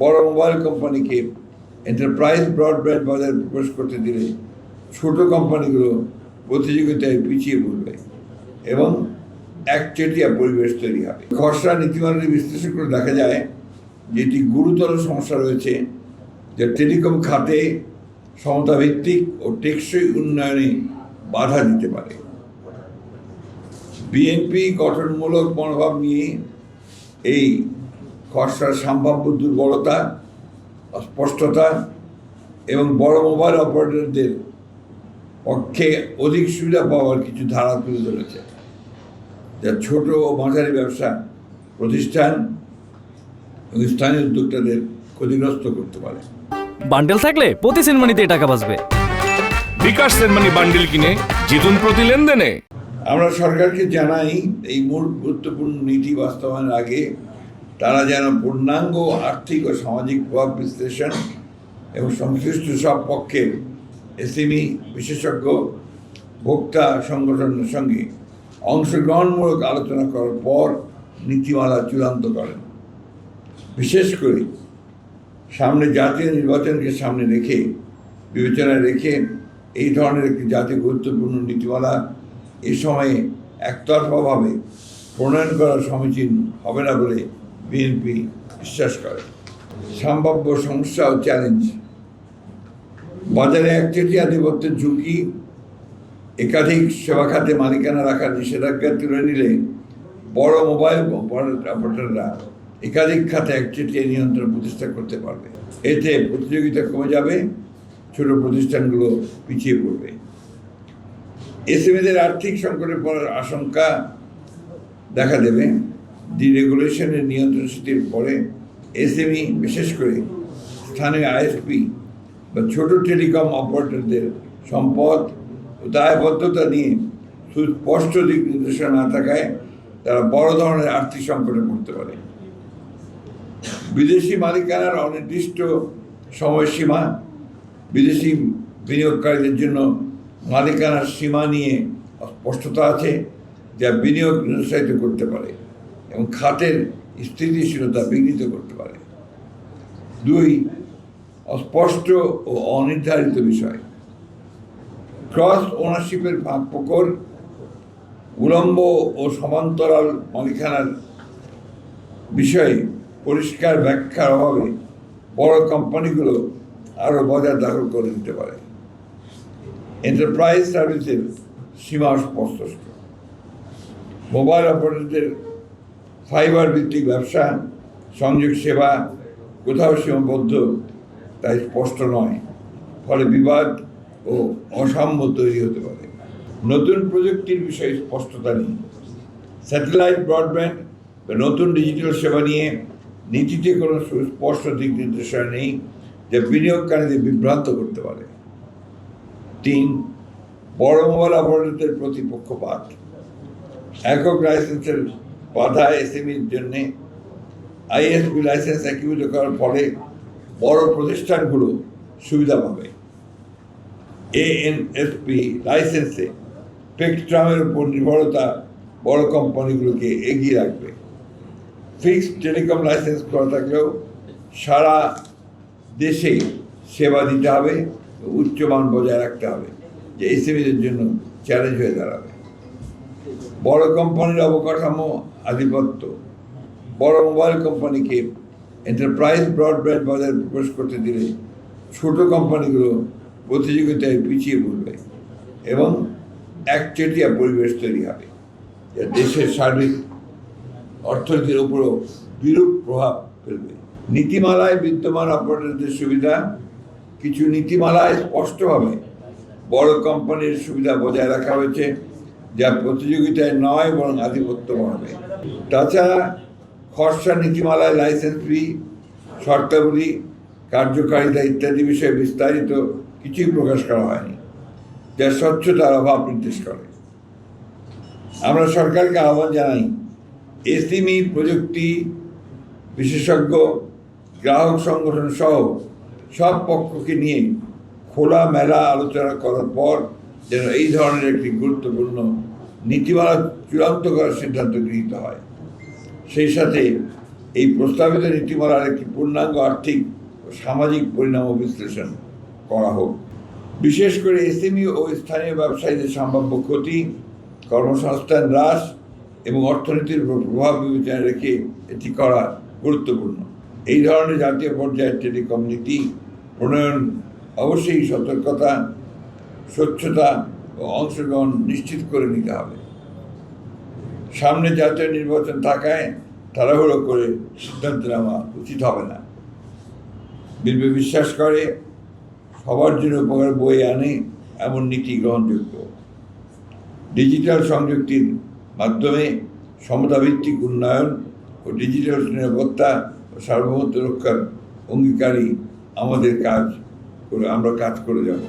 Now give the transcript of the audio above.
বড় মোবাইল কোম্পানিকে enterprise broadband বাজারে প্রবেশ করতে দিলে ছোট কোম্পানিগুলো প্রতিযোগিতায় পিছিয়ে পড়বে এবং একচেটিয়া পরিবেশ তৈরি হবে। খসড়া নীতিমালাটি বিশ্লেষণ করে দেখা যায় যে এটি গুরুতর সমস্যা রয়েছে, যা টেলিকম খাতে সমতাভিত্তিক ও টেকসই উন্নয়নে বাধা দিতে পারে। বিএনপি গঠনমূলক মনোভাব নিয়ে এই খসড়ার সম্ভাব্য দুর্বলতা, অস্পষ্টতা এবং বড় মোবাইল অপারেটরদের পক্ষে অধিক সুবিধা পাওয়ার কিছু ধারা তুলে ধরেছে, যা ছোট ও মাঝারি ব্যবসা প্রতিষ্ঠান এবং স্থানীয় উদ্যোক্তাদের ক্ষতিগ্রস্ত করতে পারে। বান্ডেল থাকলে প্রতি সেনমানিতে টাকা বাঁচবে। বিকাশ সেনমানি বান্ডেল কিনে জিতুন প্রতি লেনদেনে। আমরা সরকারকে জানাই, এই মূল গুরুত্বপূর্ণ নীতি বাস্তবায়নের আগে তারা যেন পূর্ণাঙ্গ আর্থিক ও সামাজিক প্রভাব বিশ্লেষণ এবং সংশ্লিষ্ট সব পক্ষের এসএমই বিশেষজ্ঞ ভোক্তা সংগঠনের সঙ্গে অংশগ্রহণমূলক আলোচনা করার পর নীতিমালা চূড়ান্ত করেন। বিশেষ করে সামনে জাতীয় নির্বাচনকে সামনে রেখে বিবেচনায় রেখে এই ধরনের একটি জাতীয় গুরুত্বপূর্ণ নীতিমালা এ সময়ে একতরফাভাবে প্রণয়ন করা সমীচীন হবে না বলে বিএনপি বিশ্বাস করে। সম্ভাব্য সমস্যা ও চ্যালেঞ্জ: বাজারে একচেটিয়া আধিপত্যের ঝুঁকি, একাধিক সেবা খাতে মালিকানা রাখার নিষেধাজ্ঞা তুলে নিলে বড় মোবাইল অপারেটররা একাধিক খাতে একচেটিয়া নিয়ন্ত্রণ প্রতিষ্ঠা করতে পারবে। এতে প্রতিযোগিতা কমে যাবে, ছোট প্রতিষ্ঠানগুলো পিছিয়ে পড়বে। এসএমইদের আর্থিক সংকটে পড়ার আশঙ্কা দেখা দেবে। ডিরেগুলেশনের নিয়ন্ত্রণ শিথিল পরে এসএমই, বিশেষ করে স্থানীয় আইএসপি বা ছোট টেলিকম অপারেটরদের সম্পদ ও দায়বদ্ধতা নিয়ে সুস্পষ্ট দিক নির্দেশনা না থাকায় তারা বড় ধরনের আর্থিক সংকটে পড়তে পারে। বিদেশি মালিকানার অনির্দিষ্ট সময়সীমা, বিদেশি বিনিয়োগকারীদের জন্য মালিকানার সীমা নিয়ে অস্পষ্টতা আছে, যা বিনিয়োগ নিরুৎসাহিত করতে পারে এবং খাতের স্থিতিশীলতা বিঘ্নিত করতে পারে। 2. অস্পষ্ট ও অনির্ধারিত বিষয়: ক্রস ওনারশিপের ফাঁকফোকর, উলম্ব ও সমান্তরাল মালিকানার বিষয়ে পরিষ্কার ব্যাখ্যার অভাবে বড় কোম্পানিগুলো আরও বাজার দখল করে নিতে পারে। এন্টারপ্রাইজ সার্ভিসের সীমা স্পষ্ট। মোবাইল অপারেটরদের ফাইবার ভিত্তিক ব্যবসা সংযোগ সেবা কোথাও সীমাবদ্ধ, তাই স্পষ্ট নয়, ফলে বিবাদ ও অসাম্য তৈরি হতে পারে। নতুন প্রযুক্তির বিষয়ে স্পষ্টতা নেই। স্যাটেলাইট ব্রডব্যান্ড বা নতুন ডিজিটাল সেবা নিয়ে নীতিতে কোনো সুস্পষ্ট দিক নির্দেশনা নেই, যা বিনিয়োগকারীদের বিভ্রান্ত করতে পারে। 3. বড় মোবাইল অপারেটরদের প্রতি পক্ষপাত। একক লাইসেন্সের বাধা এসএমইর জন্য আইএসপি লাইসেন্স একীভূত করার ফলে বড় প্রতিষ্ঠানগুলো সুবিধা পাবে। এএনএসপি লাইসেন্সে স্পেকট্রামের উপর নির্ভরতা বড় কোম্পানিগুলোকে এগিয়ে রাখবে। ফিক্সড টেলিকম লাইসেন্স করা থাকলেও সারা দেশে সেবা দিতে হবে, উচ্চমান বজায় রাখতে হবে, যে এসএমইদের জন্য চ্যালেঞ্জ হয়ে দাঁড়াবে। বড় কোম্পানির অবকাঠামো আধিপত্য: বড় মোবাইল কোম্পানিকে এন্টারপ্রাইজ ব্রডব্যান্ড বাজারে প্রবেশ করতে দিলে ছোট কোম্পানিগুলো প্রতিযোগিতায় পিছিয়ে পড়বে এবং একচেটিয়া পরিবেশ তৈরি হবে, যা দেশের সার্বিক অর্থনীতির উপরও বিরূপ প্রভাব ফেলবে। নীতিমালায় বিদ্যমান অপারেটরদের সুবিধা: কিছু নীতিমালায় স্পষ্টভাবে বড় কোম্পানির সুবিধা বজায় রাখা হয়েছে, যা প্রতিযোগিতায় নয় বরং আধিপত্য বাড়াবে। তাছাড়া খসড়া নীতিমালায় লাইসেন্স ফি, শর্তাবলী, কার্যকারিতা ইত্যাদি বিষয়ে বিস্তারিত কিছুই প্রকাশ করা হয়নি, যা স্বচ্ছতার অভাব নির্দেশ করে। আমরা সরকারকে আহ্বান জানাই, এসএমই, প্রযুক্তি বিশেষজ্ঞ, গ্রাহক সংগঠন সহ সব পক্ষকে নিয়ে খোলা মেলা আলোচনা করার পর যেন এই ধরনের একটি গুরুত্বপূর্ণ নীতিমালা চূড়ান্ত করার সিদ্ধান্ত গৃহীত হয়। সেই সাথে এই প্রস্তাবিত নীতিমালার একটি পূর্ণাঙ্গ আর্থিক ও সামাজিক পরিণাম বিশ্লেষণ করা হোক। বিশেষ করে এসএমই ও স্থানীয় ব্যবসায়ীদের সম্ভাব্য ক্ষতি, কর্মসংস্থান হ্রাস এবং অর্থনীতির উপর প্রভাব বিবেচনায় রেখে এটি করা গুরুত্বপূর্ণ। এই ধরনের জাতীয় পর্যায়ের টেলিকম নীতি প্রণয়ন অবশ্যই সতর্কতা, স্বচ্ছতা ও অংশগ্রহণ নিশ্চিত করে নিতে হবে। সামনে জাতীয় নির্বাচন থাকায় তাড়াহুড়ো করে সিদ্ধান্ত নেওয়া উচিত হবে না। বিএনপি বিশ্বাস করে সবার জন্য উপকার বয়ে আনে এমন নীতি গ্রহণযোগ্য। ডিজিটাল সংযুক্তির মাধ্যমে সমতাভিত্তিক উন্নয়ন ও ডিজিটাল নিরাপত্তা ও সার্বভৌমত্ব রক্ষার অঙ্গীকারী আমরা কাজ করে যাব।